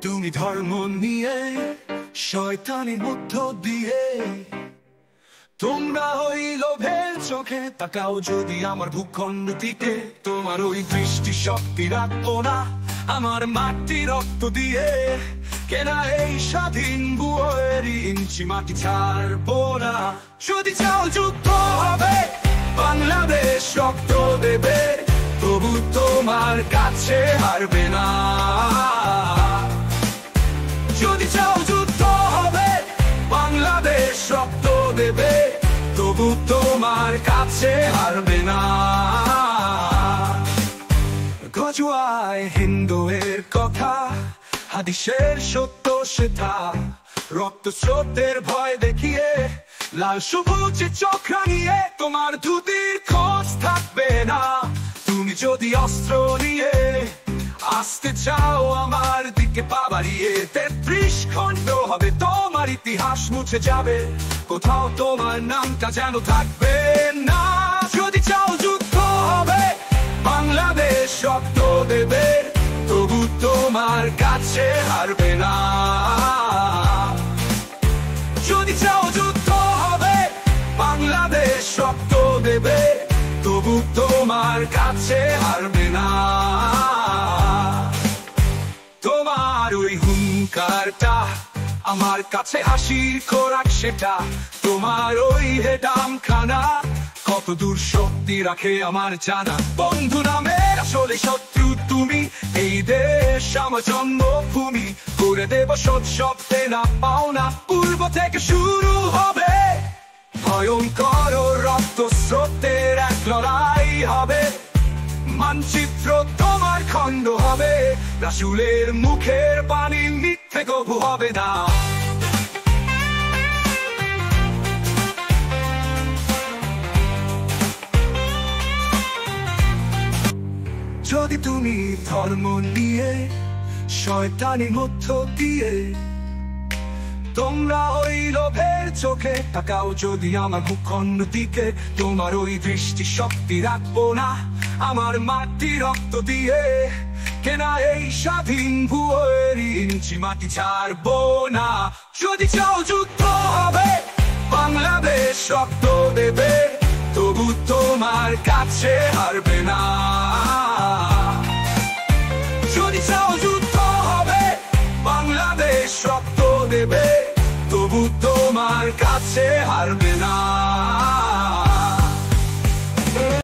তুমি ধর্ম নিয়ে শয়তানি মধ্য দিয়ে তোমরা ওই লোভের চোখে তাকাও যদি আমার ভূখণ্ড দিকে, তোমার ওই দৃষ্টি শক্তি রাখবো না আমার মাটি রক্ত দিয়ে। কেনা এই স্বাধীন বুয়ের ইঞ্চি মাটি ছাড়বো না। যদি চাও যুদ্ধ হবে বাংলাদেশ রক্ত দেবে, তবু তোমার কাছে হারবে না। যদি চাও যুদ্ধ হবে বাংলাদেশ রক্ত দেবে, তবু তোমার কাছে হারবে না। গজওয়ায় হিন্দুয়ের কথা, হাদিসের সত্য সেটা, রক্ত স্রোতের ভয় দেখিয়ে লাল সবুজে চোখ রাঙিয়ে তোমার ধুতির খোঁজ থাকবে না। তুমি যদি অস্ত্র নিয়ে আসতে চাও আমার দিকে পা বাড়িয়ে, 33 খণ্ড হবে তোমার ইতিহাস মুছে যাবে, কোথাও তোমার নামটা যেন থাকবে না। যদি চাও যুদ্ধ হবে বাংলাদেশ রক্ত দেবে, তবু তোমার কাছে হারবে না। যদি চাও যুদ্ধ হবে বাংলাদেশ রক্ত দেবে, তবু তোমার কাছে হারবে না। তোমার ওই হুঙ্কারটা আমার কাছে হাসির খোরাক সেটা, তোমার ওই হেডাম খানা কত দূর শক্তি রাখে আমার জানা। বন্ধু নামের আসলে শত্রু তুমি, এই দেশ আমার জন্মভূমি, করে দেব সৎ শব্দে না পাওনা। পূর্ব থেকে শুরু হবে ভয়ঙ্কর রক্ত স্রোতের এক লড়াই হবে, মানচিত্র তোমার খণ্ড হবে, রাসূলের মুখের বাণী মিথ্যে কবু হবে না। যদি তুমি ধর্ম নিয়ে শয়তানি মধ্য দিয়ে তোমরা ওই লোভের চোখে তাকাও যদি আমার ভূখণ্ড দিকে, তোমার ওই দৃষ্টি শক্তি রাখবো না আমার মাটি রক্ত দিয়ে। কেনা এই স্বাধীন ভুয়ের ইঞ্চি মাটি ছাড়বো না। যদি চাও যুদ্ধ হবে বাংলাদেশ রক্ত দেবে, তবু তোমার কাছে হারবে না। যদি চাও যুদ্ধ হবে বাংলাদেশ রক্ত দেবে, তবু তোমার কাছে হারবে না।